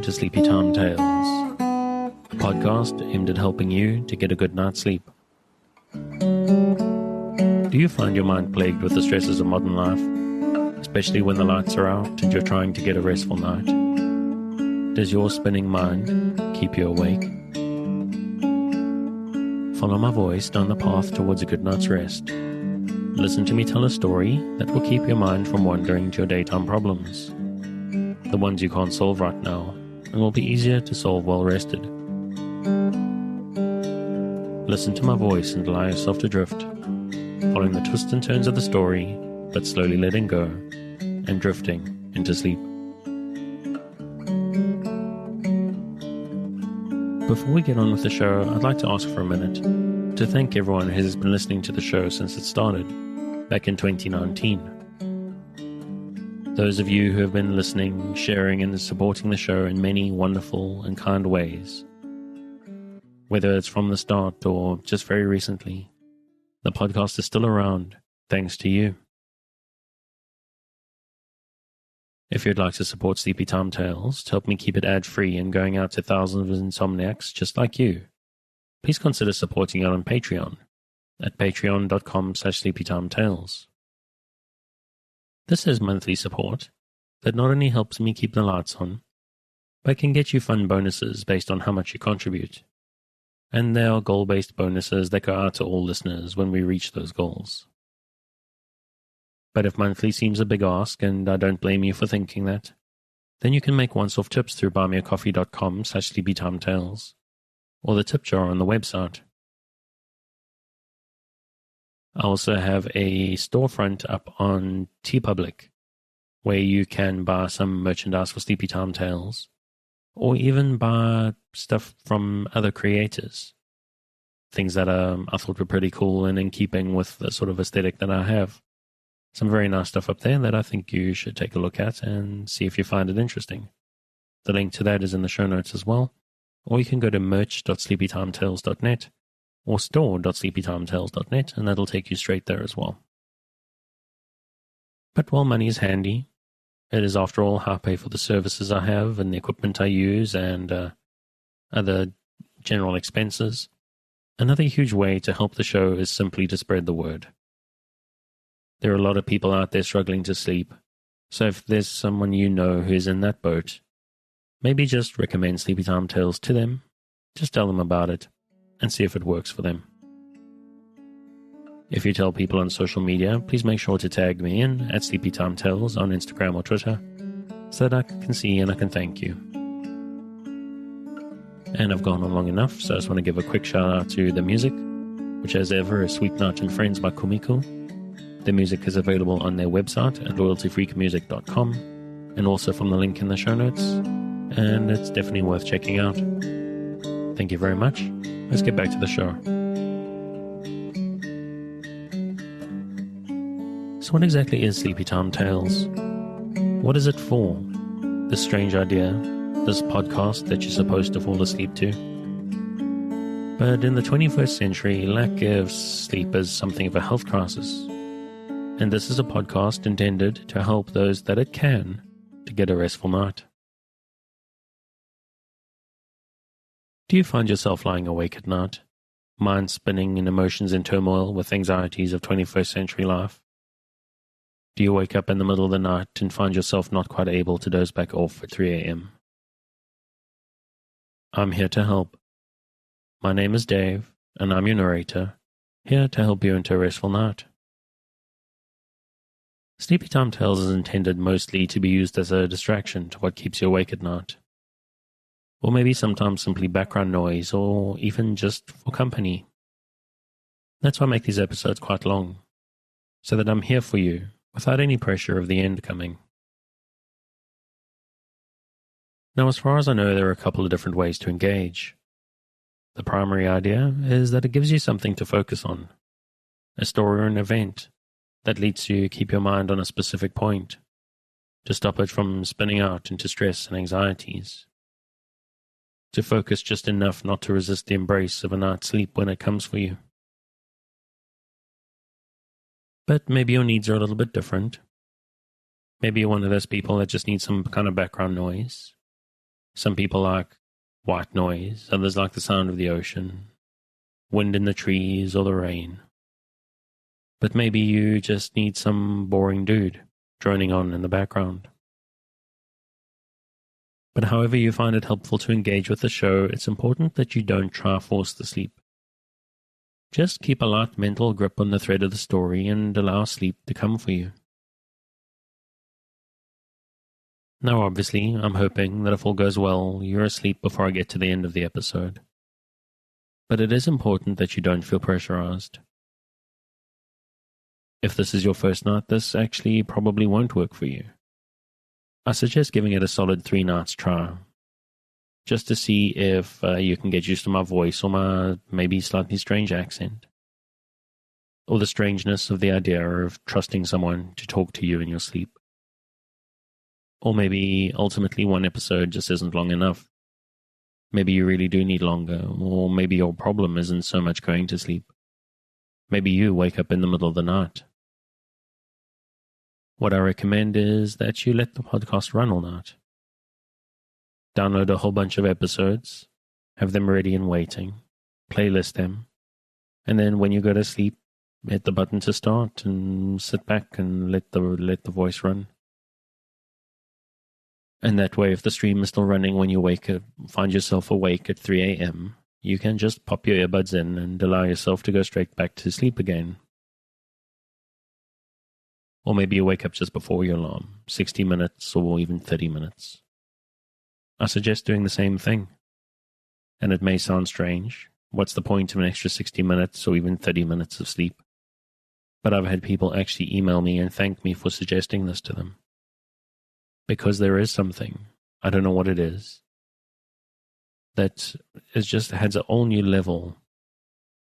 to Sleepy Time Tales, a podcast aimed at helping you to get a good night's sleep. Do you find your mind plagued with the stresses of modern life, especially when the lights are out and you're trying to get a restful night? Does your spinning mind keep you awake? Follow my voice down the path towards a good night's rest. Listen to me tell a story that will keep your mind from wandering to your daytime problems, the ones you can't solve right now, and will be easier to solve well rested. Listen to my voice and allow yourself to drift, following the twists and turns of the story, but slowly letting go and drifting into sleep. Before we get on with the show, I'd like to ask for a minute to thank everyone who has been listening to the show since it started, back in 2019. Those of you who have been listening, sharing, and supporting the show in many wonderful and kind ways. Whether it's from the start or just very recently, the podcast is still around, thanks to you. If you'd like to support Sleepy Time Tales to help me keep it ad-free and going out to thousands of insomniacs just like you, please consider supporting it on Patreon at patreon.com/sleepytimetales. This is monthly support that not only helps me keep the lights on, but can get you fun bonuses based on how much you contribute. And there are goal-based bonuses that go out to all listeners when we reach those goals. But if monthly seems a big ask, and I don't blame you for thinking that, then you can make once-off tips through buymeacoffee.com/sleepytimetales, or the tip jar on the website. I also have a storefront up on TeePublic, where you can buy some merchandise for Sleepy Time Tales, or even buy stuff from other creators. Things that I thought were pretty cool and in keeping with the sort of aesthetic that I have. Some very nice stuff up there that I think you should take a look at and see if you find it interesting. The link to that is in the show notes as well, or you can go to merch.sleepytimetales.net or store.sleepytimetales.net, and that'll take you straight there as well. But while money is handy, it is after all how I pay for the services I have and the equipment I use and other general expenses. Another huge way to help the show is simply to spread the word. There are a lot of people out there struggling to sleep, so if there's someone you know who's in that boat, maybe just recommend Sleepy Time Tales to them, just tell them about it, and see if it works for them. If you tell people on social media, please make sure to tag me in at Sleepy Time Tales on Instagram or Twitter, so that I can see and I can thank you. And I've gone on long enough, so I just want to give a quick shout out to the music, which as ever is Sweet Night and Friends by Kumiko. The music is available on their website at loyaltyfreakmusic.com and also from the link in the show notes, and it's definitely worth checking out. Thank you very much. Let's get back to the show. So what exactly is Sleepy Time Tales? What is it for? This strange idea, this podcast that you're supposed to fall asleep to? But in the 21st century, lack of sleep is something of a health crisis. And this is a podcast intended to help those that it can to get a restful night. Do you find yourself lying awake at night, mind spinning and emotions in turmoil with anxieties of 21st century life? Do you wake up in the middle of the night and find yourself not quite able to doze back off at 3 a.m.? I'm here to help. My name is Dave, and I'm your narrator, here to help you into a restful night. Sleepy Time Tales is intended mostly to be used as a distraction to what keeps you awake at night. Or maybe sometimes simply background noise, or even just for company. That's why I make these episodes quite long, so that I'm here for you, without any pressure of the end coming. Now, as far as I know, there are a couple of different ways to engage. The primary idea is that it gives you something to focus on, a story or an event that leads you to keep your mind on a specific point, to stop it from spinning out into stress and anxieties, to focus just enough not to resist the embrace of a night's sleep when it comes for you. But maybe your needs are a little bit different. Maybe you're one of those people that just needs some kind of background noise. Some people like white noise, others like the sound of the ocean, wind in the trees, or the rain. But maybe you just need some boring dude droning on in the background. But however you find it helpful to engage with the show, it's important that you don't try force the sleep. Just keep a light mental grip on the thread of the story and allow sleep to come for you. Now obviously, I'm hoping that if all goes well, you're asleep before I get to the end of the episode. But it is important that you don't feel pressurized. If this is your first night, this actually probably won't work for you. I suggest giving it a solid 3 nights try, just to see if you can get used to my voice or my maybe slightly strange accent, or the strangeness of the idea of trusting someone to talk to you in your sleep. Or maybe ultimately one episode just isn't long enough. Maybe you really do need longer, or maybe your problem isn't so much going to sleep. Maybe you wake up in the middle of the night. What I recommend is that you let the podcast run all night. Download a whole bunch of episodes, have them ready and waiting, playlist them, and then when you go to sleep, hit the button to start and sit back and let the voice run. And that way, if the stream is still running when you find yourself awake at 3 a.m., you can just pop your earbuds in and allow yourself to go straight back to sleep again. Or maybe you wake up just before your alarm, 60 minutes or even 30 minutes. I suggest doing the same thing. And it may sound strange. What's the point of an extra 60 minutes or even 30 minutes of sleep? But I've had people actually email me and thank me for suggesting this to them. Because there is something, I don't know what it is, that it just adds a whole new level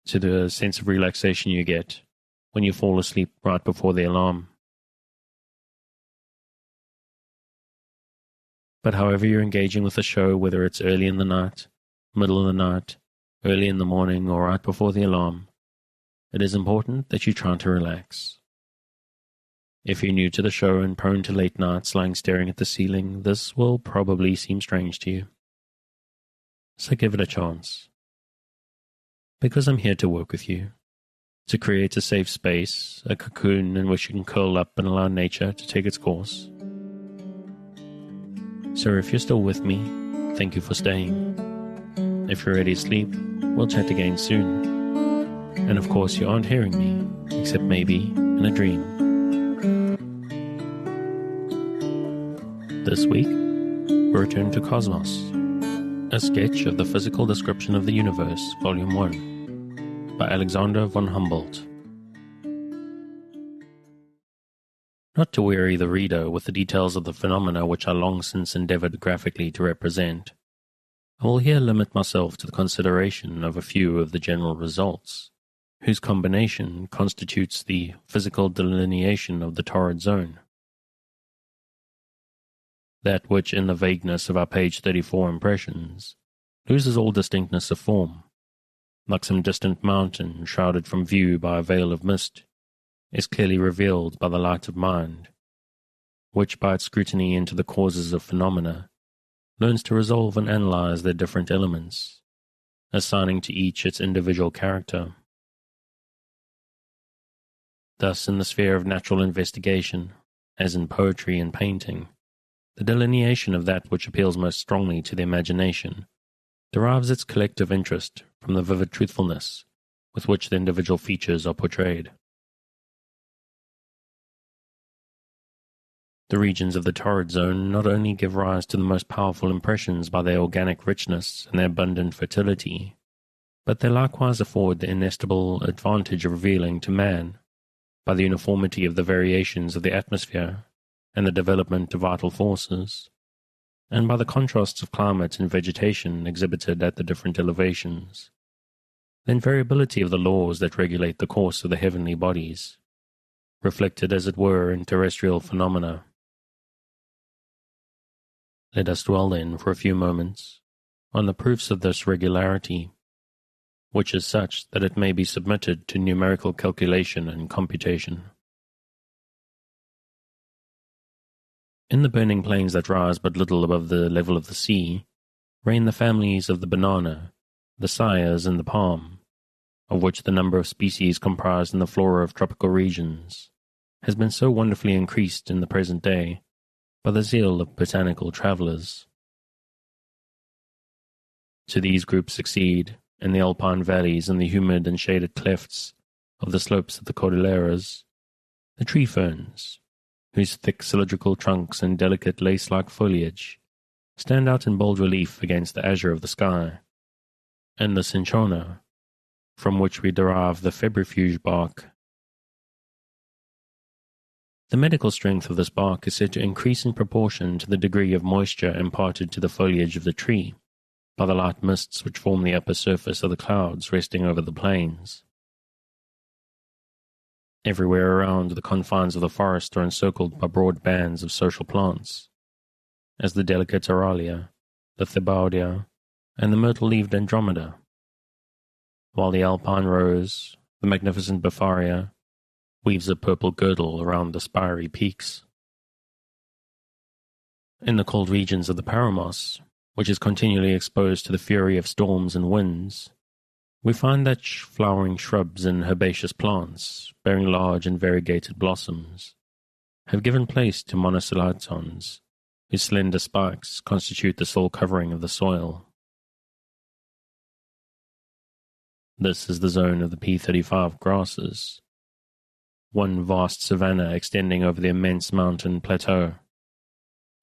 to the sense of relaxation you get when you fall asleep right before the alarm. But however you're engaging with the show, whether it's early in the night, middle of the night, early in the morning, or right before the alarm, it is important that you try to relax. If you're new to the show and prone to late nights lying staring at the ceiling, this will probably seem strange to you. So give it a chance. Because I'm here to work with you, to create a safe space, a cocoon in which you can curl up and allow nature to take its course. So if you're still with me, thank you for staying. If you're ready to sleep, we'll chat again soon. And of course you aren't hearing me, except maybe in a dream. This week, we return to Cosmos, a sketch of the Physical Description of the Universe, Volume 1, by Alexander von Humboldt. Not to weary the reader with the details of the phenomena which I long since endeavored graphically to represent, I will here limit myself to the consideration of a few of the general results, whose combination constitutes the physical delineation of the torrid zone. That which in the vagueness of our page 34 impressions loses all distinctness of form, like some distant mountain shrouded from view by a veil of mist, is clearly revealed by the light of mind, which by its scrutiny into the causes of phenomena learns to resolve and analyze their different elements, assigning to each its individual character. Thus, in the sphere of natural investigation, as in poetry and painting, the delineation of that which appeals most strongly to the imagination derives its collective interest from the vivid truthfulness with which the individual features are portrayed. The regions of the torrid zone not only give rise to the most powerful impressions by their organic richness and their abundant fertility, but they likewise afford the inestimable advantage of revealing to man, by the uniformity of the variations of the atmosphere and the development of vital forces, and by the contrasts of climate and vegetation exhibited at the different elevations, the invariability of the laws that regulate the course of the heavenly bodies, reflected as it were in terrestrial phenomena. Let us dwell then for a few moments on the proofs of this regularity, which is such that it may be submitted to numerical calculation and computation. In the burning plains that rise but little above the level of the sea, reign the families of the banana, the sires, and the palm, of which the number of species comprised in the flora of tropical regions has been so wonderfully increased in the present day by the zeal of botanical travellers. To these groups succeed, in the alpine valleys and the humid and shaded clefts of the slopes of the Cordilleras, the tree ferns, whose thick cylindrical trunks and delicate lace-like foliage stand out in bold relief against the azure of the sky, and the cinchona, from which we derive the febrifuge bark. The medical strength of this bark is said to increase in proportion to the degree of moisture imparted to the foliage of the tree by the light mists which form the upper surface of the clouds resting over the plains. Everywhere around, the confines of the forest are encircled by broad bands of social plants, as the delicate Aralia, the Thibaudia, and the myrtle-leaved Andromeda, while the alpine rose, the magnificent Befaria, weaves a purple girdle around the spiry peaks. In the cold regions of the Paramos, which is continually exposed to the fury of storms and winds, we find that flowering shrubs and herbaceous plants, bearing large and variegated blossoms, have given place to monocotyledons, whose slender spikes constitute the sole covering of the soil. This is the zone of the P35 grasses, one vast savanna extending over the immense mountain plateau,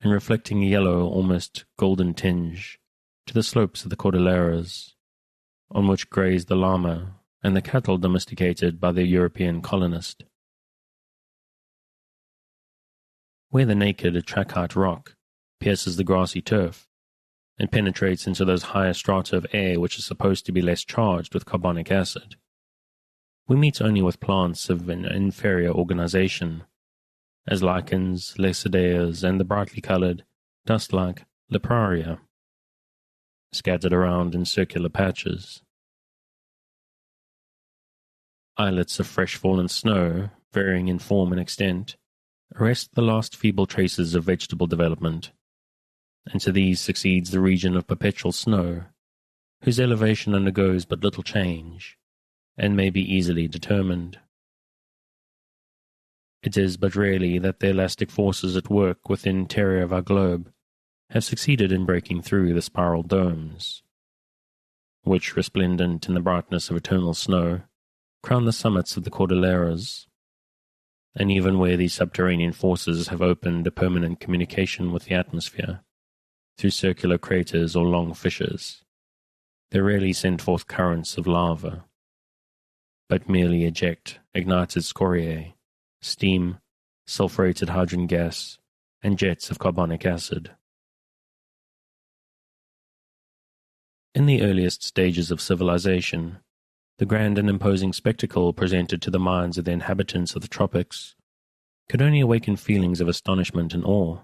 and reflecting a yellow, almost golden tinge to the slopes of the Cordilleras, on which graze the llama and the cattle domesticated by the European colonist. Where the naked trachyte rock pierces the grassy turf and penetrates into those higher strata of air which are supposed to be less charged with carbonic acid, we meet only with plants of an inferior organization, as lichens, lacideas, and the brightly colored, dust-like Lepraria, scattered around in circular patches. Islets of fresh-fallen snow, varying in form and extent, arrest the last feeble traces of vegetable development, and to these succeeds the region of perpetual snow, whose elevation undergoes but little change, and may be easily determined. It is but rarely that the elastic forces at work within the interior of our globe have succeeded in breaking through the spiral domes, which, resplendent in the brightness of eternal snow, crown the summits of the Cordilleras, and even where these subterranean forces have opened a permanent communication with the atmosphere, through circular craters or long fissures, they rarely send forth currents of lava, but merely eject ignited scoriae, steam, sulphureted hydrogen gas, and jets of carbonic acid. In the earliest stages of civilization, the grand and imposing spectacle presented to the minds of the inhabitants of the tropics could only awaken feelings of astonishment and awe.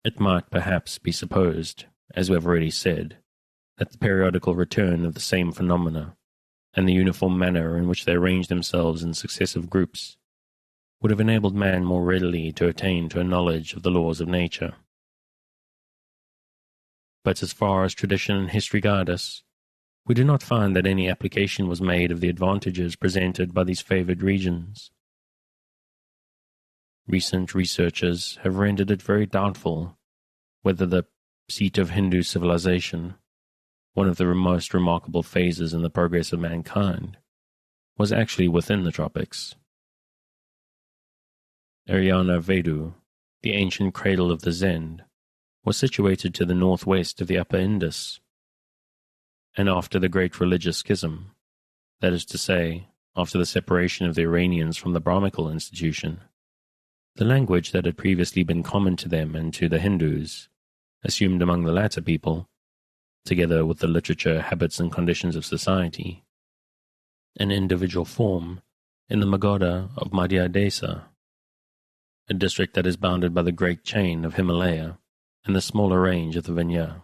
It might perhaps be supposed, as we have already said, that the periodical return of the same phenomena, and the uniform manner in which they arranged themselves in successive groups, would have enabled man more readily to attain to a knowledge of the laws of nature. But as far as tradition and history guide us, we do not find that any application was made of the advantages presented by these favored regions. Recent researchers have rendered it very doubtful whether the seat of Hindu civilization, one of the most remarkable phases in the progress of mankind, was actually within the tropics. Ariana Vedu, the ancient cradle of the Zend, was situated to the northwest of the upper Indus, and after the great religious schism, that is to say, after the separation of the Iranians from the Brahmical institution, the language that had previously been common to them and to the Hindus, assumed among the latter people, together with the literature, habits, and conditions of society, an individual form in the Magadha of Madhya Desa, a district that is bounded by the great chain of Himalaya and the smaller range of the Vindhya.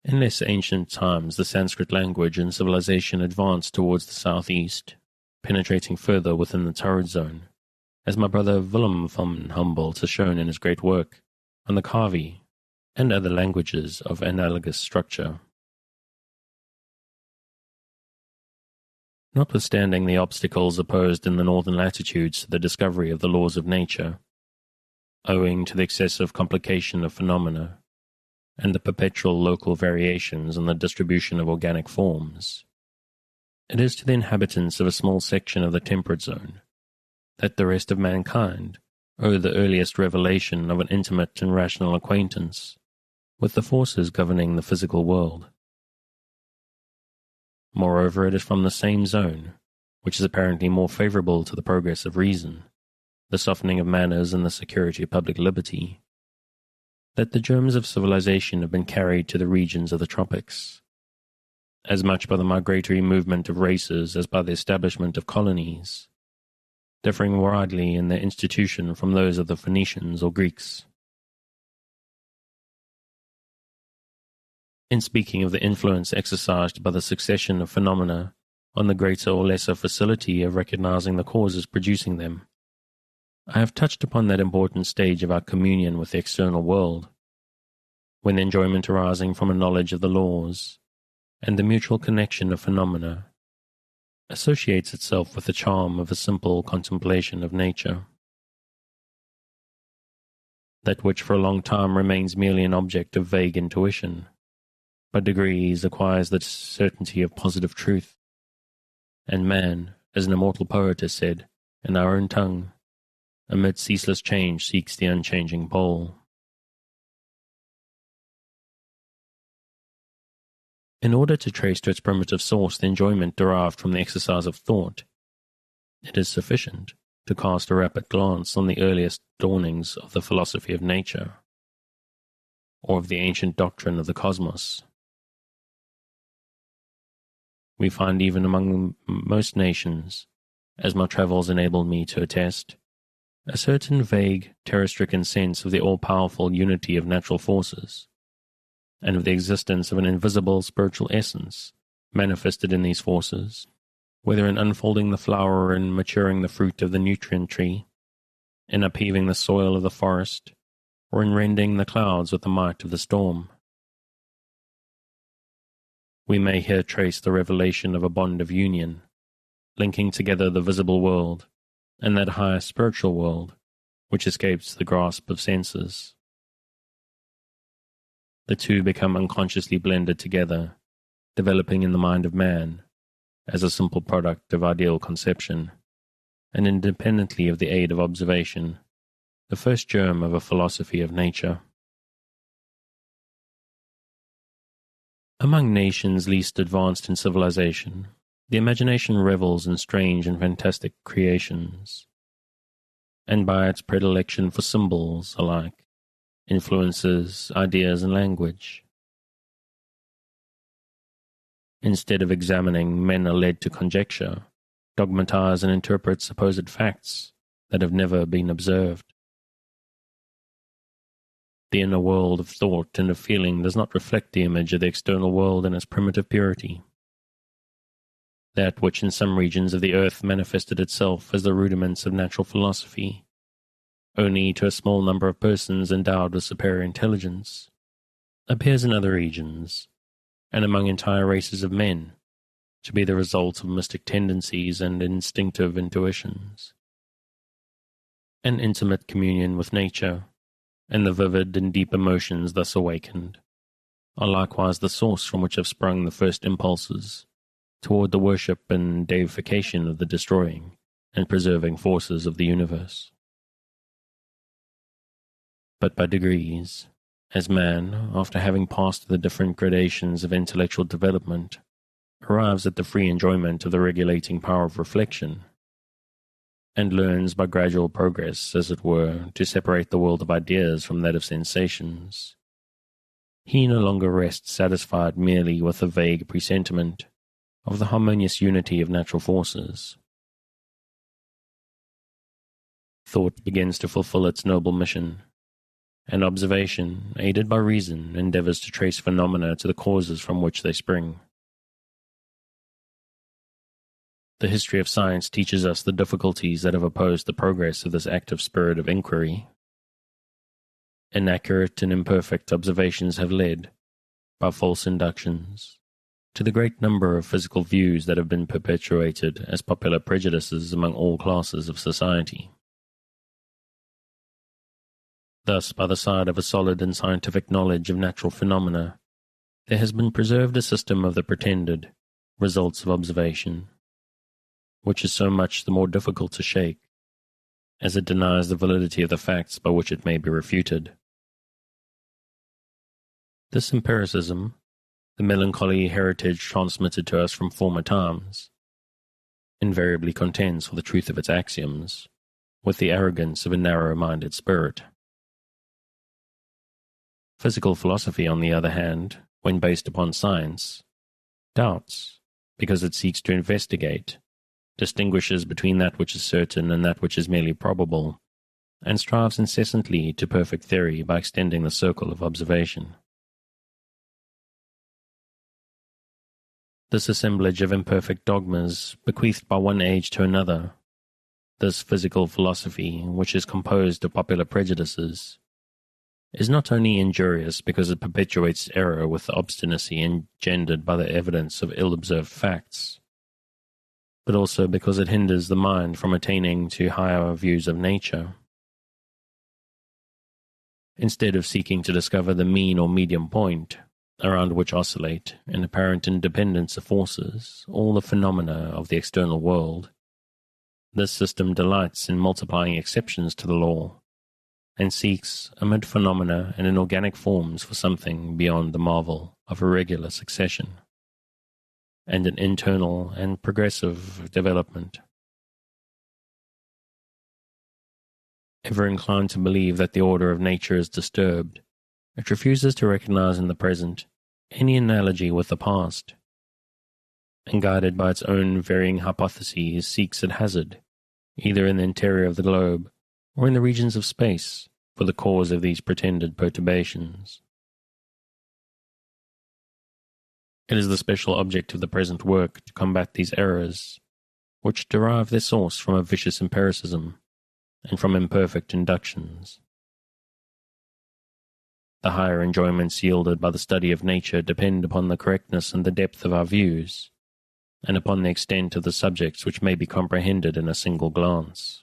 In less ancient times, the Sanskrit language and civilization advanced towards the southeast, penetrating further within the torrid zone, as my brother Willem van Humboldt has shown in his great work on the Kavi and other languages of analogous structure. Notwithstanding the obstacles opposed in the northern latitudes to the discovery of the laws of nature, owing to the excessive complication of phenomena and the perpetual local variations in the distribution of organic forms, it is to the inhabitants of a small section of the temperate zone that the rest of mankind owe the earliest revelation of an intimate and rational acquaintance with the forces governing the physical world. Moreover, it is from the same zone, which is apparently more favorable to the progress of reason, the softening of manners and the security of public liberty, that the germs of civilization have been carried to the regions of the tropics, as much by the migratory movement of races as by the establishment of colonies, differing widely in their institution from those of the Phoenicians or Greeks. In speaking of the influence exercised by the succession of phenomena on the greater or lesser facility of recognizing the causes producing them, I have touched upon that important stage of our communion with the external world, when the enjoyment arising from a knowledge of the laws and the mutual connection of phenomena associates itself with the charm of a simple contemplation of nature. That which for a long time remains merely an object of vague intuition, by degrees acquires the certainty of positive truth, and man, as an immortal poet has said, in our own tongue, amid ceaseless change seeks the unchanging pole. In order to trace to its primitive source the enjoyment derived from the exercise of thought, it is sufficient to cast a rapid glance on the earliest dawnings of the philosophy of nature, or of the ancient doctrine of the cosmos. We find even among most nations, as my travels enabled me to attest, a certain vague, terror-stricken sense of the all-powerful unity of natural forces, and of the existence of an invisible spiritual essence manifested in these forces, whether in unfolding the flower or in maturing the fruit of the nutrient tree, in upheaving the soil of the forest, or in rending the clouds with the might of the storm. We may here trace the revelation of a bond of union, linking together the visible world and that higher spiritual world which escapes the grasp of senses. The two become unconsciously blended together, developing in the mind of man as a simple product of ideal conception, and independently of the aid of observation, the first germ of a philosophy of nature. Among nations least advanced in civilization, the imagination revels in strange and fantastic creations, and by its predilection for symbols alike, influences ideas and language. Instead of examining, men are led to conjecture, dogmatize, and interpret supposed facts that have never been observed. The inner world of thought and of feeling does not reflect the image of the external world in its primitive purity. That which in some regions of the earth manifested itself as the rudiments of natural philosophy, only to a small number of persons endowed with superior intelligence, appears in other regions, and among entire races of men, to be the result of mystic tendencies and instinctive intuitions. An intimate communion with nature, and the vivid and deep emotions thus awakened, are likewise the source from which have sprung the first impulses toward the worship and deification of the destroying and preserving forces of the universe. But by degrees, as man, after having passed the different gradations of intellectual development, arrives at the free enjoyment of the regulating power of reflection, and learns by gradual progress, as it were, to separate the world of ideas from that of sensations, he no longer rests satisfied merely with a vague presentiment of the harmonious unity of natural forces. Thought begins to fulfill its noble mission, and observation, aided by reason, endeavors to trace phenomena to the causes from which they spring. The history of science teaches us the difficulties that have opposed the progress of this active spirit of inquiry. Inaccurate and imperfect observations have led, by false inductions, to the great number of physical views that have been perpetuated as popular prejudices among all classes of society. Thus, by the side of a solid and scientific knowledge of natural phenomena, there has been preserved a system of the pretended results of observation, which is so much the more difficult to shake, as it denies the validity of the facts by which it may be refuted. This empiricism, the melancholy heritage transmitted to us from former times, invariably contends for the truth of its axioms, with the arrogance of a narrow-minded spirit. Physical philosophy, on the other hand, when based upon science, doubts, because it seeks to investigate, distinguishes between that which is certain and that which is merely probable, and strives incessantly to perfect theory by extending the circle of observation. This assemblage of imperfect dogmas bequeathed by one age to another, this physical philosophy, which is composed of popular prejudices, is not only injurious because it perpetuates error with the obstinacy engendered by the evidence of ill-observed facts, but also because it hinders the mind from attaining to higher views of nature. Instead of seeking to discover the mean or medium point, around which oscillate, in apparent independence of forces, all the phenomena of the external world, this system delights in multiplying exceptions to the law, and seeks, amid phenomena and in organic forms, for something beyond the marvel of irregular succession, and an internal and progressive development. Ever inclined to believe that the order of nature is disturbed, it refuses to recognize in the present any analogy with the past, and guided by its own varying hypotheses seeks at hazard, either in the interior of the globe or in the regions of space, for the cause of these pretended perturbations. It is the special object of the present work to combat these errors, which derive their source from a vicious empiricism and from imperfect inductions. The higher enjoyments yielded by the study of nature depend upon the correctness and the depth of our views, and upon the extent of the subjects which may be comprehended in a single glance.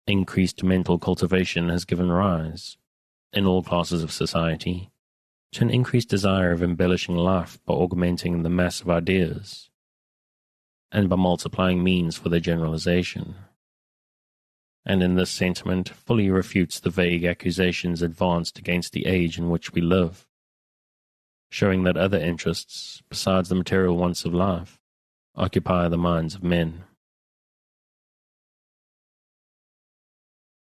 Increased mental cultivation has given rise, in all classes of society, to an increased desire of embellishing life by augmenting the mass of ideas, and by multiplying means for their generalization, and in this sentiment fully refutes the vague accusations advanced against the age in which we live, showing that other interests, besides the material wants of life, occupy the minds of men.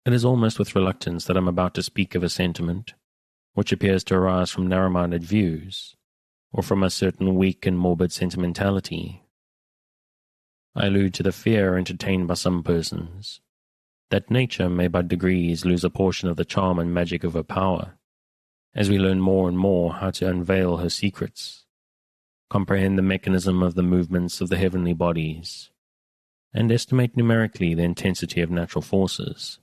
It is almost with reluctance that I am about to speak of a sentiment which appears to arise from narrow-minded views, or from a certain weak and morbid sentimentality. I allude to the fear entertained by some persons that nature may by degrees lose a portion of the charm and magic of her power, as we learn more and more how to unveil her secrets, comprehend the mechanism of the movements of the heavenly bodies, and estimate numerically the intensity of natural forces.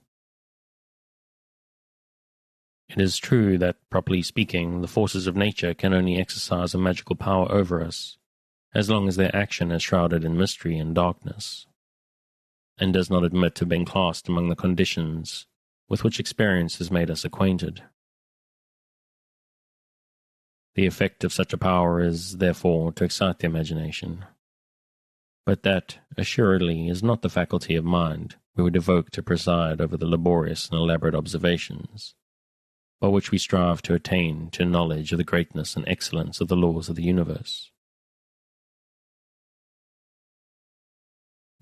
It is true that, properly speaking, the forces of nature can only exercise a magical power over us, as long as their action is shrouded in mystery and darkness, and does not admit of being classed among the conditions with which experience has made us acquainted. The effect of such a power is, therefore, to excite the imagination, but that, assuredly, is not the faculty of mind we would evoke to preside over the laborious and elaborate observations by which we strive to attain to knowledge of the greatness and excellence of the laws of the universe.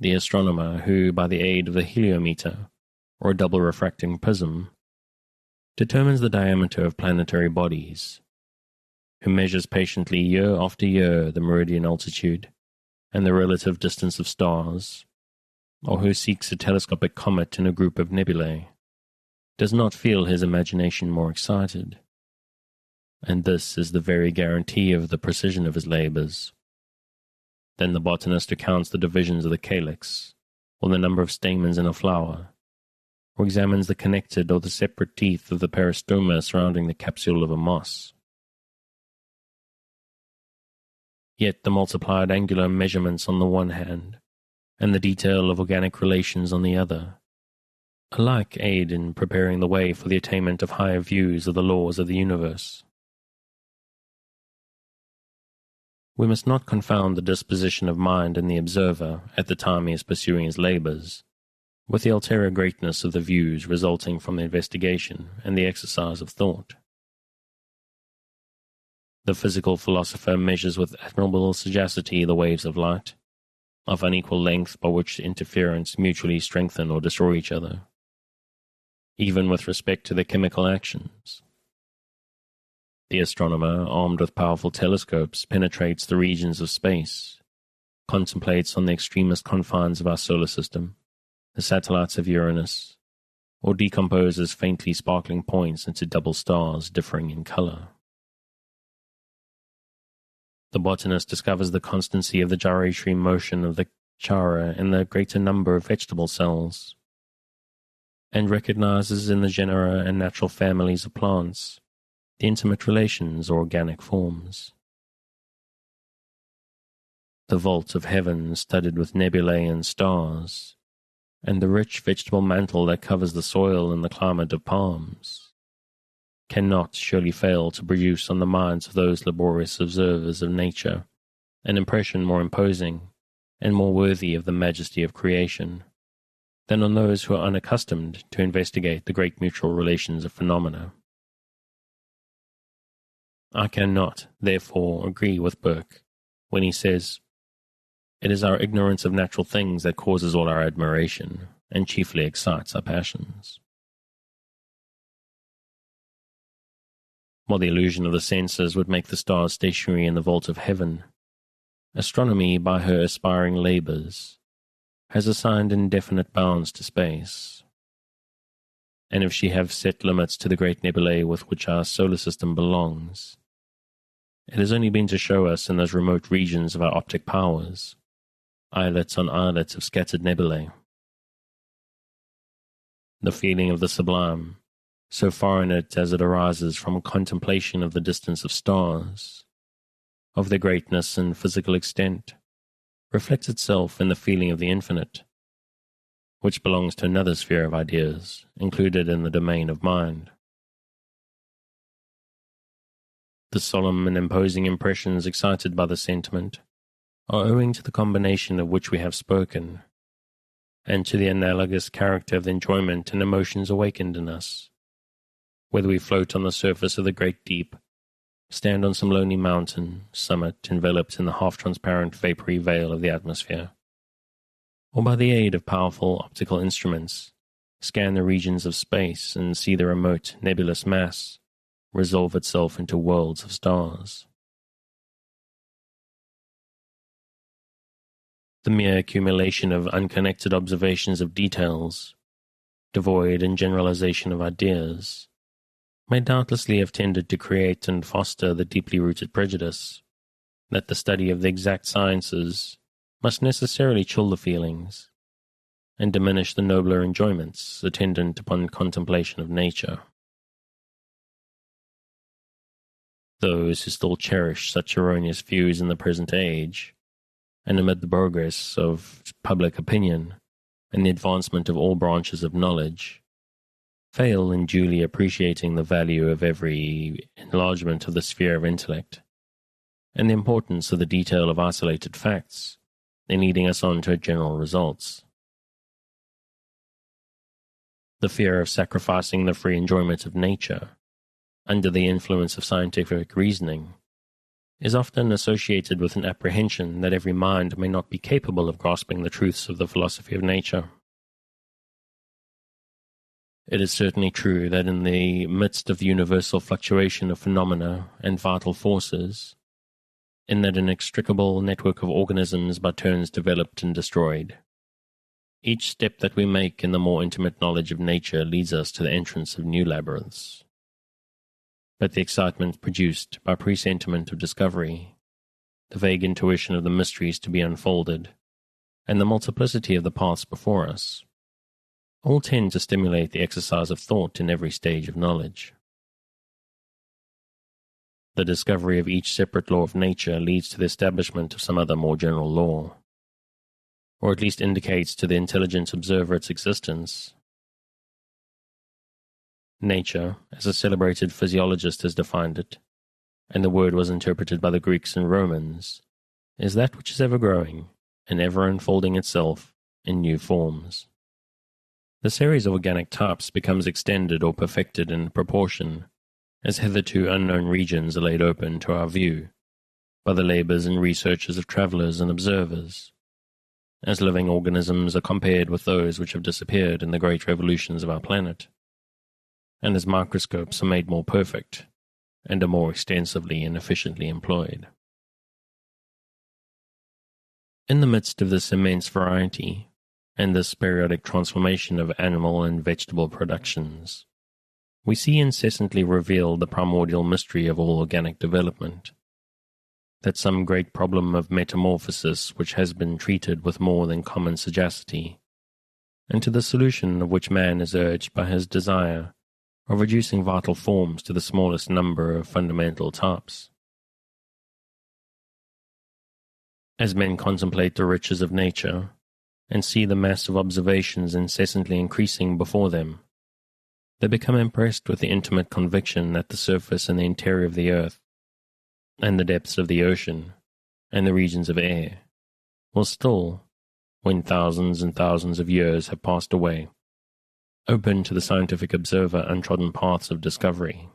The astronomer who, by the aid of the heliometer, or a double refracting prism, determines the diameter of planetary bodies, who measures patiently year after year the meridian altitude and the relative distance of stars, or who seeks a telescopic comet in a group of nebulae, does not feel his imagination more excited, and this is the very guarantee of the precision of his labors. than the botanist who counts the divisions of the calyx, or the number of stamens in a flower, or examines the connected or the separate teeth of the peristoma surrounding the capsule of a moss. Yet the multiplied angular measurements on the one hand, and the detail of organic relations on the other, alike aid in preparing the way for the attainment of higher views of the laws of the universe. We must not confound the disposition of mind in the observer at the time he is pursuing his labors with the ulterior greatness of the views resulting from the investigation and the exercise of thought. The physical philosopher measures with admirable sagacity the waves of light, of unequal length by which interference mutually strengthen or destroy each other, even with respect to their chemical actions. The astronomer, armed with powerful telescopes, penetrates the regions of space, contemplates on the extremest confines of our solar system, the satellites of Uranus, or decomposes faintly sparkling points into double stars differing in color. The botanist discovers the constancy of the gyratory motion of the chara in the greater number of vegetable cells, and recognizes in the genera and natural families of plants the intimate relations or organic forms. The vault of heaven studded with nebulae and stars, and the rich vegetable mantle that covers the soil in the climate of palms, cannot surely fail to produce on the minds of those laborious observers of nature an impression more imposing and more worthy of the majesty of creation than on those who are unaccustomed to investigate the great mutual relations of phenomena. I cannot, therefore, agree with Burke when he says, "It is our ignorance of natural things that causes all our admiration, and chiefly excites our passions." While the illusion of the senses would make the stars stationary in the vault of heaven, astronomy, by her aspiring labors, has assigned indefinite bounds to space. And if she have set limits to the great nebulae with which our solar system belongs, it has only been to show us in those remote regions of our optic powers, islets on islets of scattered nebulae. The feeling of the sublime, so far in it as it arises from contemplation of the distance of stars, of their greatness and physical extent, reflects itself in the feeling of the infinite, which belongs to another sphere of ideas, included in the domain of mind. The solemn and imposing impressions excited by the sentiment are owing to the combination of which we have spoken, and to the analogous character of the enjoyment and emotions awakened in us, whether we float on the surface of the great deep, stand on some lonely mountain summit enveloped in the half-transparent vapory veil of the atmosphere, or by the aid of powerful optical instruments, scan the regions of space and see the remote nebulous mass resolve itself into worlds of stars. The mere accumulation of unconnected observations of details, devoid in generalization of ideas, may doubtlessly have tended to create and foster the deeply rooted prejudice that the study of the exact sciences must necessarily chill the feelings and diminish the nobler enjoyments attendant upon contemplation of nature. Those who still cherish such erroneous views in the present age, and amid the progress of public opinion and the advancement of all branches of knowledge, fail in duly appreciating the value of every enlargement of the sphere of intellect, and the importance of the detail of isolated facts in leading us on to general results. The fear of sacrificing the free enjoyment of nature, under the influence of scientific reasoning, is often associated with an apprehension that every mind may not be capable of grasping the truths of the philosophy of nature. It is certainly true that in the midst of the universal fluctuation of phenomena and vital forces, in that inextricable network of organisms by turns developed and destroyed, each step that we make in the more intimate knowledge of nature leads us to the entrance of new labyrinths. But the excitement produced by presentiment of discovery the vague intuition of the mysteries to be unfolded, and the multiplicity of the paths before us, all tend to stimulate the exercise of thought in every stage of knowledge. The discovery of each separate law of nature leads to the establishment of some other more general law, or at least indicates to the intelligent observer its existence. Nature, as a celebrated physiologist has defined it, and the word was interpreted by the Greeks and Romans, is that which is ever growing and ever unfolding itself in new forms. The series of organic types becomes extended or perfected in proportion as hitherto unknown regions are laid open to our view by the labors and researches of travelers and observers, as living organisms are compared with those which have disappeared in the great revolutions of our planet, and as microscopes are made more perfect and are more extensively and efficiently employed. In the midst of this immense variety and this periodic transformation of animal and vegetable productions, we see incessantly revealed the primordial mystery of all organic development, that some great problem of metamorphosis which has been treated with more than common sagacity, and to the solution of which man is urged by his desire of reducing vital forms to the smallest number of fundamental types. As men contemplate the riches of nature, and see the mass of observations incessantly increasing before them, they become impressed with the intimate conviction that the surface and the interior of the earth, and the depths of the ocean, and the regions of air, will still, when thousands and thousands of years have passed away, open to the scientific observer untrodden paths of discovery.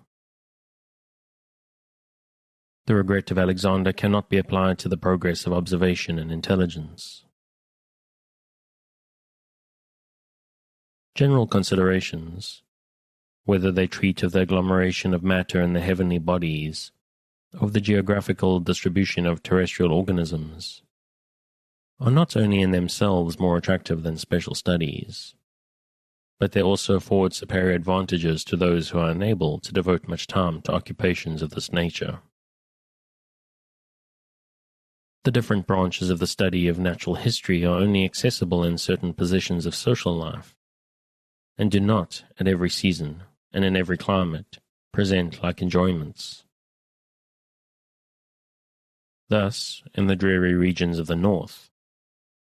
The regret of Alexander cannot be applied to the progress of observation and intelligence. General considerations, whether they treat of the agglomeration of matter in the heavenly bodies, of the geographical distribution of terrestrial organisms, are not only in themselves more attractive than special studies, but they also afford superior advantages to those who are unable to devote much time to occupations of this nature. The different branches of the study of natural history are only accessible in certain positions of social life, and do not, at every season and in every climate, present like enjoyments. Thus, in the dreary regions of the north,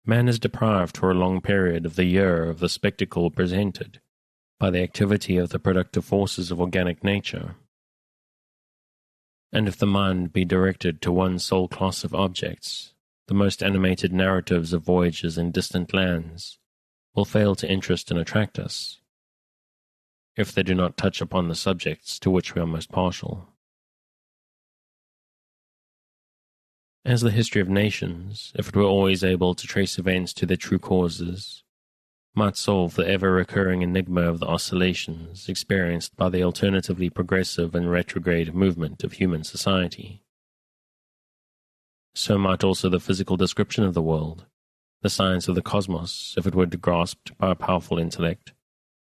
man is deprived for a long period of the year of the spectacle presented by the activity of the productive forces of organic nature. And if the mind be directed to one sole class of objects, the most animated narratives of voyages in distant lands will fail to interest and attract us, if they do not touch upon the subjects to which we are most partial. As the history of nations, if it were always able to trace events to their true causes, might solve the ever-recurring enigma of the oscillations experienced by the alternatively progressive and retrograde movement of human society, so might also the physical description of the world, the science of the cosmos, if it were grasped by a powerful intellect,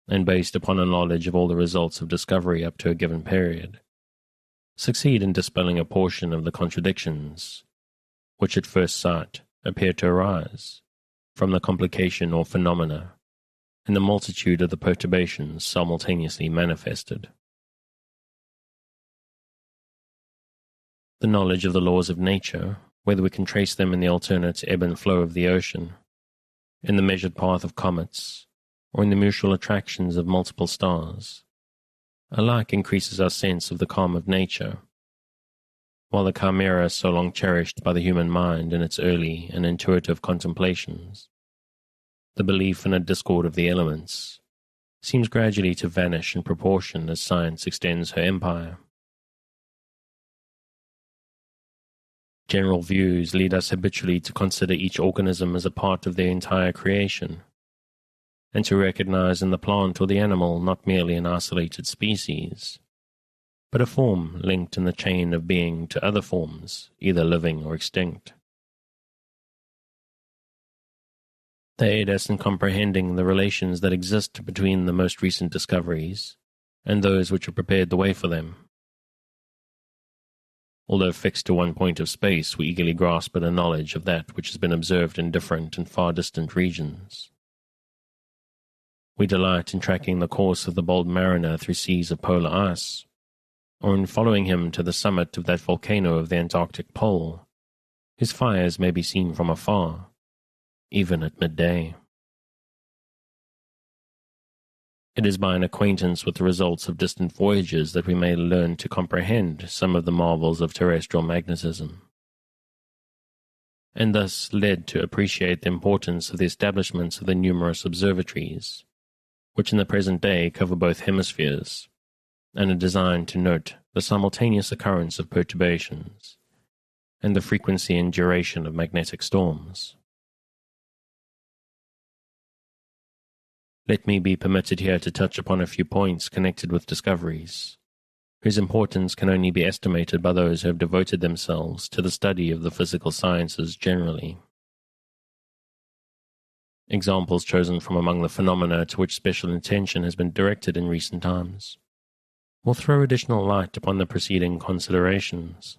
and based upon a knowledge of all the results of discovery up to a given period, succeed in dispelling a portion of the contradictions which at first sight appear to arise from the complication or phenomena and the multitude of the perturbations simultaneously manifested. The knowledge of the laws of nature, whether we can trace them in the alternate ebb and flow of the ocean, in the measured path of comets, or in the mutual attractions of multiple stars, alike increases our sense of the calm of nature, while the chimera so long cherished by the human mind in its early and intuitive contemplations, the belief in a discord of the elements, seems gradually to vanish in proportion as science extends her empire. General views lead us habitually to consider each organism as a part of their entire creation, and to recognize in the plant or the animal not merely an isolated species, but a form linked in the chain of being to other forms, either living or extinct. They aid us in comprehending the relations that exist between the most recent discoveries and those which have prepared the way for them. although fixed to one point of space, we eagerly grasp at a knowledge of that which has been observed in different and far distant regions. We delight in tracking the course of the bold mariner through seas of polar ice, or in following him to the summit of that volcano of the Antarctic pole, whose fires may be seen from afar, even at midday. It is by an acquaintance with the results of distant voyages that we may learn to comprehend some of the marvels of terrestrial magnetism, and thus led to appreciate the importance of the establishments of the numerous observatories, which in the present day cover both hemispheres, and are designed to note the simultaneous occurrence of perturbations and the frequency and duration of magnetic storms. Let me be permitted here to touch upon a few points connected with discoveries, whose importance can only be estimated by those who have devoted themselves to the study of the physical sciences generally. Examples chosen from among the phenomena to which special attention has been directed in recent times will throw additional light upon the preceding considerations.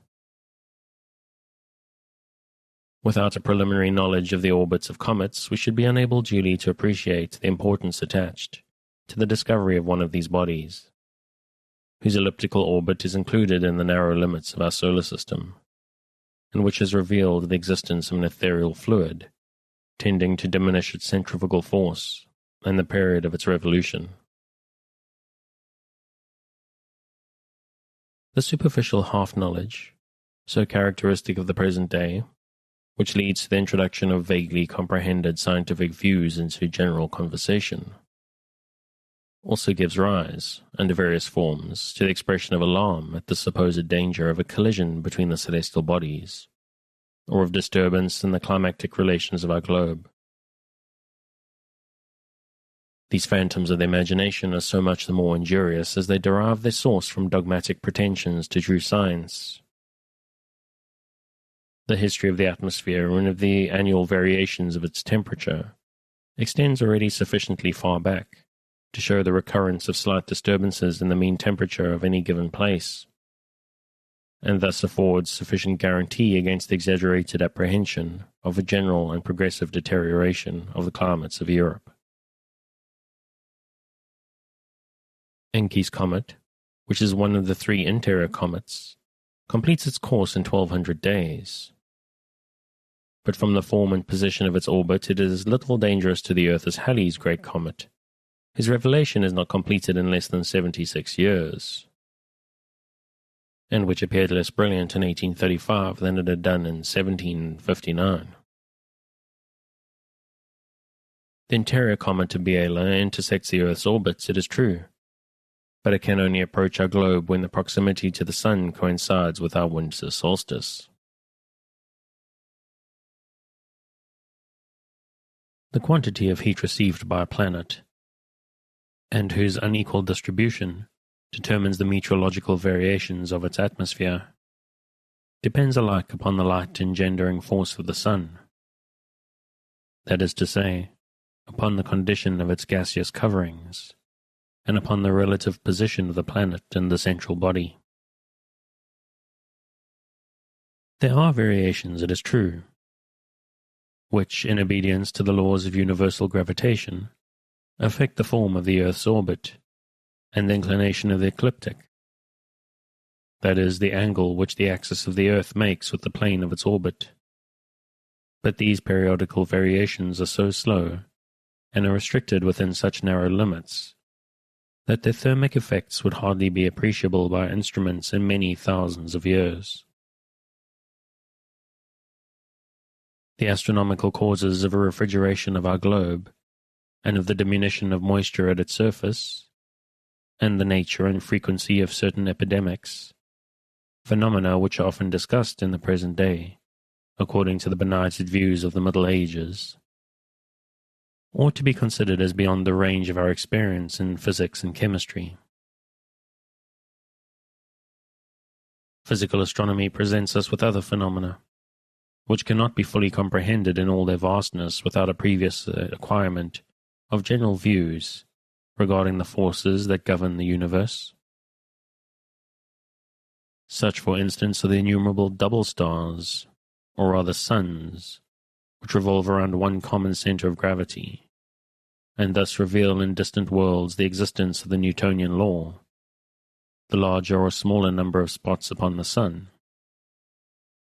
Without a preliminary knowledge of the orbits of comets, we should be unable duly to appreciate the importance attached to the discovery of one of these bodies, whose elliptical orbit is included in the narrow limits of our solar system, and which has revealed the existence of an ethereal fluid, tending to diminish its centrifugal force and the period of its revolution. The superficial half-knowledge, so characteristic of the present day, which leads to the introduction of vaguely comprehended scientific views into general conversation, also gives rise, under various forms, to the expression of alarm at the supposed danger of a collision between the celestial bodies, or of disturbance in the climactic relations of our globe. These phantoms of the imagination are so much the more injurious as they derive their source from dogmatic pretensions to true science. The history of the atmosphere and of the annual variations of its temperature extends already sufficiently far back to show the recurrence of slight disturbances in the mean temperature of any given place, and thus affords sufficient guarantee against the exaggerated apprehension of a general and progressive deterioration of the climates of Europe. Encke's comet, which is one of the 3 interior comets, completes its course in 1200 days. But from the form and position of its orbit, it is as little dangerous to the Earth as Halley's great comet, whose revelation is not completed in less than 76 years, and which appeared less brilliant in 1835 than it had done in 1759. The interior comet of Biela intersects the Earth's orbits, it is true, but it can only approach our globe when the proximity to the Sun coincides with our winter solstice. The quantity of heat received by a planet, and whose unequal distribution determines the meteorological variations of its atmosphere, depends alike upon the light engendering force of the Sun, that is to say, upon the condition of its gaseous coverings, and upon the relative position of the planet in the central body. There are variations, it is true, which, in obedience to the laws of universal gravitation, affect the form of the Earth's orbit and the inclination of the ecliptic, that is, the angle which the axis of the Earth makes with the plane of its orbit. But these periodical variations are so slow, and are restricted within such narrow limits, that their thermic effects would hardly be appreciable by instruments in many thousands of years. The astronomical causes of a refrigeration of our globe, and of the diminution of moisture at its surface, and the nature and frequency of certain epidemics, phenomena which are often discussed in the present day, according to the benighted views of the Middle Ages, ought to be considered as beyond the range of our experience in physics and chemistry. Physical astronomy presents us with other phenomena, which cannot be fully comprehended in all their vastness without a previous acquirement of general views regarding the forces that govern the universe. Such, for instance, are the innumerable double stars, or rather suns, which revolve around one common center of gravity, and thus reveal in distant worlds the existence of the Newtonian law, the larger or smaller number of spots upon the sun.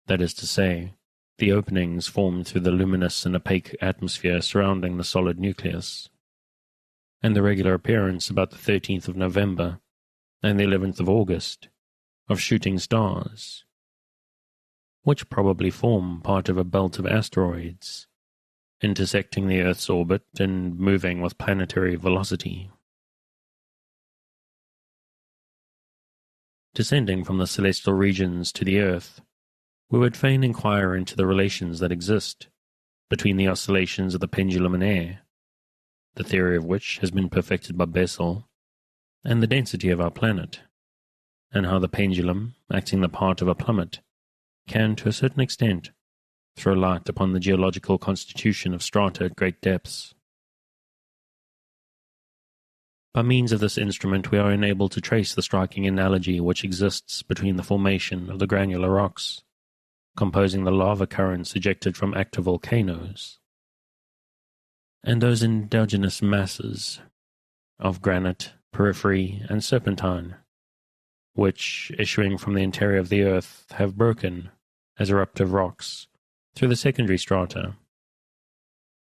That is to say, the openings formed through the luminous and opaque atmosphere surrounding the solid nucleus, and the regular appearance about the 13th of November and the 11th of August of shooting stars, which probably form part of a belt of asteroids, intersecting the Earth's orbit and moving with planetary velocity. Descending from the celestial regions to the Earth, we would fain inquire into the relations that exist between the oscillations of the pendulum and air, the theory of which has been perfected by Bessel, and the density of our planet, and how the pendulum, acting the part of a plummet, can, to a certain extent, throw light upon the geological constitution of strata at great depths. By means of this instrument we are enabled to trace the striking analogy which exists between the formation of the granular rocks, composing the lava currents ejected from active volcanoes, and those endogenous masses of granite, porphyry, and serpentine, which, issuing from the interior of the earth, have broken, as eruptive rocks, through the secondary strata,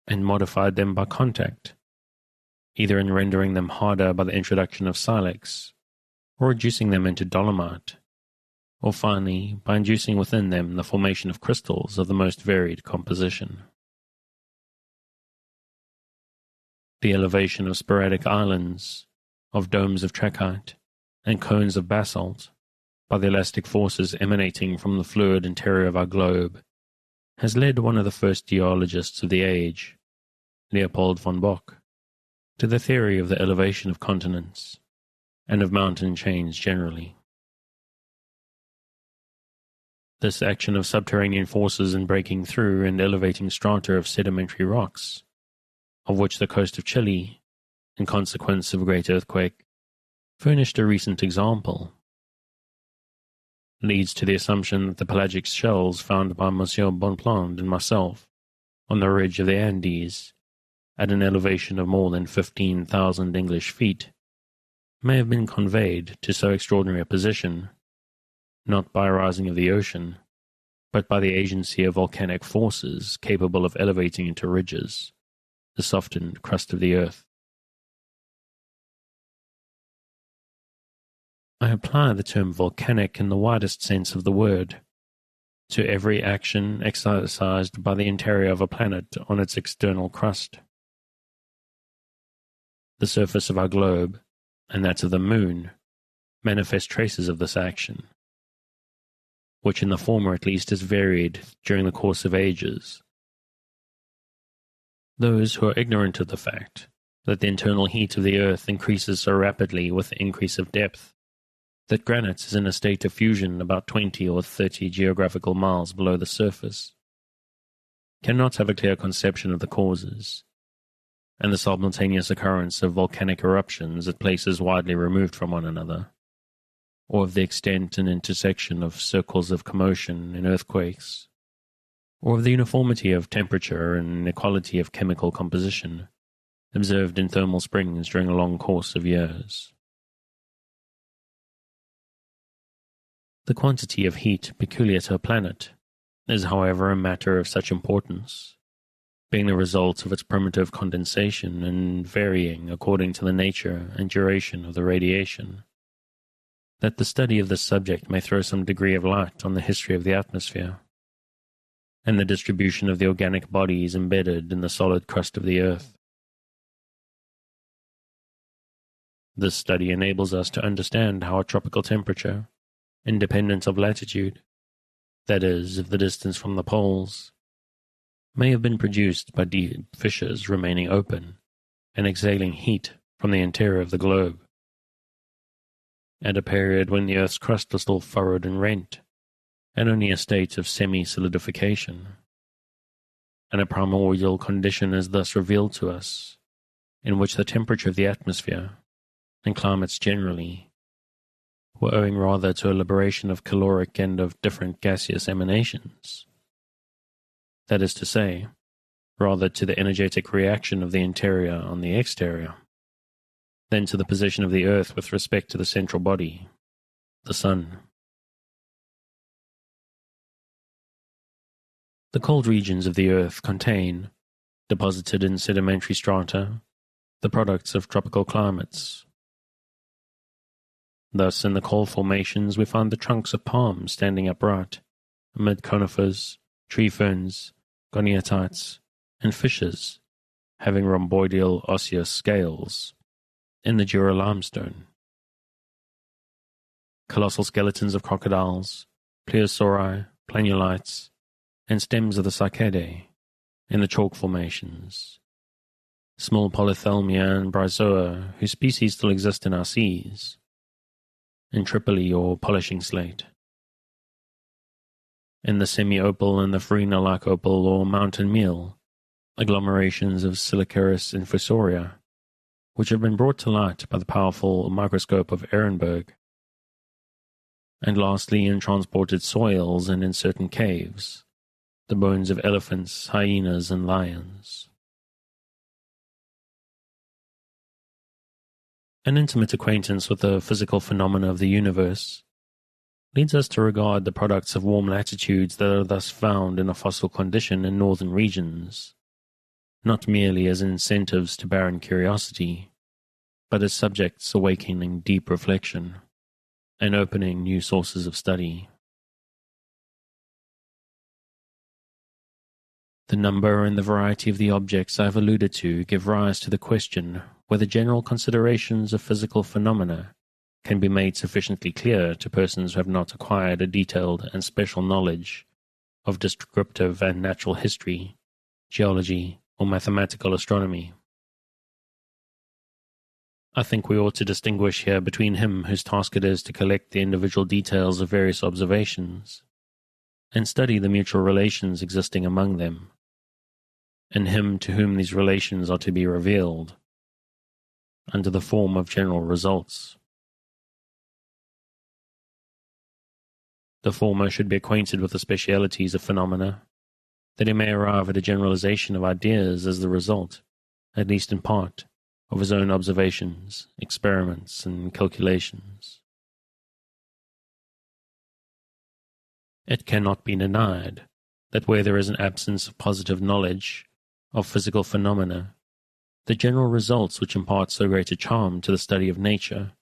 and modified them by contact, either in rendering them harder by the introduction of silex, or reducing them into dolomite, or finally by inducing within them the formation of crystals of the most varied composition. The elevation of sporadic islands, of domes of trachyte, and cones of basalt, by the elastic forces emanating from the fluid interior of our globe, has led one of the first geologists of the age, Leopold von Bock, to the theory of the elevation of continents, and of mountain chains generally. This action of subterranean forces in breaking through and elevating strata of sedimentary rocks, of which the coast of Chile, in consequence of a great earthquake, furnished a recent example, leads to the assumption that the pelagic shells found by Monsieur Bonpland and myself on the ridge of the Andes, at an elevation of more than 15,000 English feet, may have been conveyed to so extraordinary a position, not by a rising of the ocean, but by the agency of volcanic forces capable of elevating into ridges the softened crust of the earth. I apply the term volcanic in the widest sense of the word to every action exercised by the interior of a planet on its external crust. The surface of our globe, and that of the moon, manifest traces of this action, which in the former at least is varied during the course of ages. Those who are ignorant of the fact that the internal heat of the earth increases so rapidly with the increase of depth, that granite is in a state of fusion about 20 or 30 geographical miles below the surface, cannot have a clear conception of the causes, and the simultaneous occurrence of volcanic eruptions at places widely removed from one another, or of the extent and intersection of circles of commotion in earthquakes, or of the uniformity of temperature and equality of chemical composition observed in thermal springs during a long course of years. The quantity of heat peculiar to a planet is, however, a matter of such importance, being the result of its primitive condensation and varying according to the nature and duration of the radiation, that the study of this subject may throw some degree of light on the history of the atmosphere, and the distribution of the organic bodies embedded in the solid crust of the earth. This study enables us to understand how a tropical temperature, independent of latitude, that is, of the distance from the poles, may have been produced by deep fissures remaining open and exhaling heat from the interior of the globe, at a period when the earth's crust was still furrowed and rent, and only a state of semi-solidification. And a primordial condition is thus revealed to us, in which the temperature of the atmosphere, and climates generally, were owing rather to a liberation of caloric and of different gaseous emanations. That is to say, rather to the energetic reaction of the interior on the exterior, than to the position of the Earth with respect to the central body, the Sun. The cold regions of the Earth contain, deposited in sedimentary strata, the products of tropical climates. Thus, in the coal formations we find the trunks of palms standing upright, amid conifers, tree ferns, goniatites, and fishes, having rhomboidal osseous scales, in the Jura limestone. Colossal skeletons of crocodiles, plesiosauri, planulites, and stems of the cycadae, in the chalk formations. Small polythelmia and bryozoa, whose species still exist in our seas, in Tripoli or polishing slate. In the semi-opal and the farina-like opal or mountain meal, agglomerations of Silicaris infusoria, which have been brought to light by the powerful microscope of Ehrenberg. And lastly, in transported soils and in certain caves, the bones of elephants, hyenas, and lions. An intimate acquaintance with the physical phenomena of the universe leads us to regard the products of warm latitudes that are thus found in a fossil condition in northern regions, not merely as incentives to barren curiosity, but as subjects awakening deep reflection and opening new sources of study. The number and the variety of the objects I have alluded to give rise to the question whether general considerations of physical phenomena can be made sufficiently clear to persons who have not acquired a detailed and special knowledge of descriptive and natural history, geology, or mathematical astronomy. I think we ought to distinguish here between him whose task it is to collect the individual details of various observations, and study the mutual relations existing among them, and him to whom these relations are to be revealed, under the form of general results. The former should be acquainted with the specialities of phenomena, that he may arrive at a generalization of ideas as the result, at least in part, of his own observations, experiments, and calculations. It cannot be denied that where there is an absence of positive knowledge of physical phenomena, the general results which impart so great a charm to the study of nature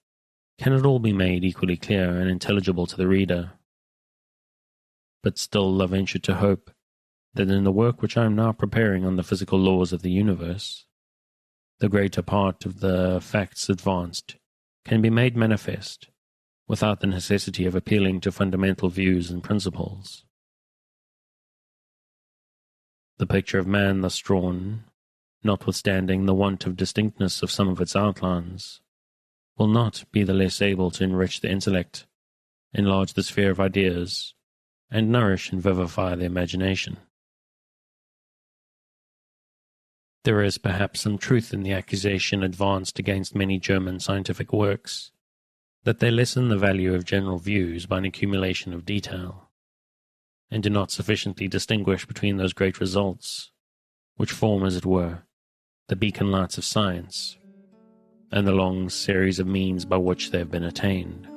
cannot all be made equally clear and intelligible to the reader. But still I venture to hope that in the work which I am now preparing on the physical laws of the universe, the greater part of the facts advanced can be made manifest without the necessity of appealing to fundamental views and principles. The picture of man thus drawn, notwithstanding the want of distinctness of some of its outlines, will not be the less able to enrich the intellect, enlarge the sphere of ideas, and nourish and vivify the imagination. There is perhaps some truth in the accusation advanced against many German scientific works, that they lessen the value of general views by an accumulation of detail, and do not sufficiently distinguish between those great results, which form, as it were, the beacon lights of science, and the long series of means by which they have been attained.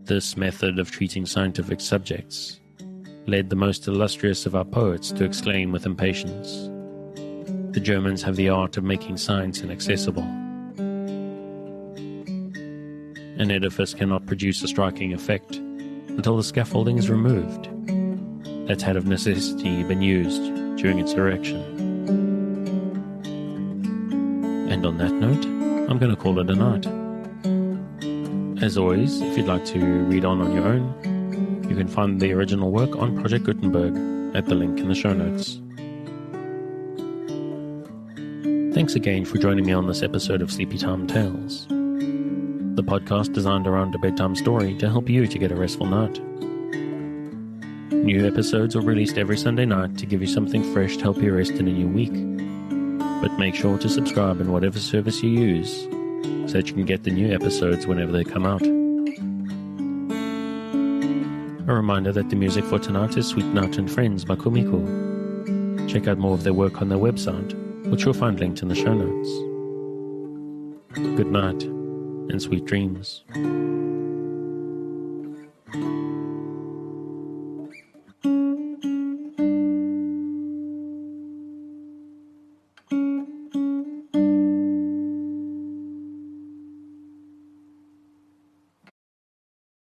This method of treating scientific subjects led the most illustrious of our poets to exclaim with impatience, "The Germans have the art of making science inaccessible." An edifice cannot produce a striking effect until the scaffolding is removed that had of necessity been used during its erection. And on that note, I'm going to call it a night. As always, if you'd like to read on your own, you can find the original work on Project Gutenberg at the link in the show notes. Thanks again for joining me on this episode of Sleepytime Tales, the podcast designed around a bedtime story to help you to get a restful night. New episodes are released every Sunday night to give you something fresh to help you rest in a new week. But make sure to subscribe in whatever service you use so that you can get the new episodes whenever they come out. A reminder that the music for tonight is Sweet Night and Friends by Kumiko. Check out more of their work on their website, which you'll find linked in the show notes. Good night and sweet dreams.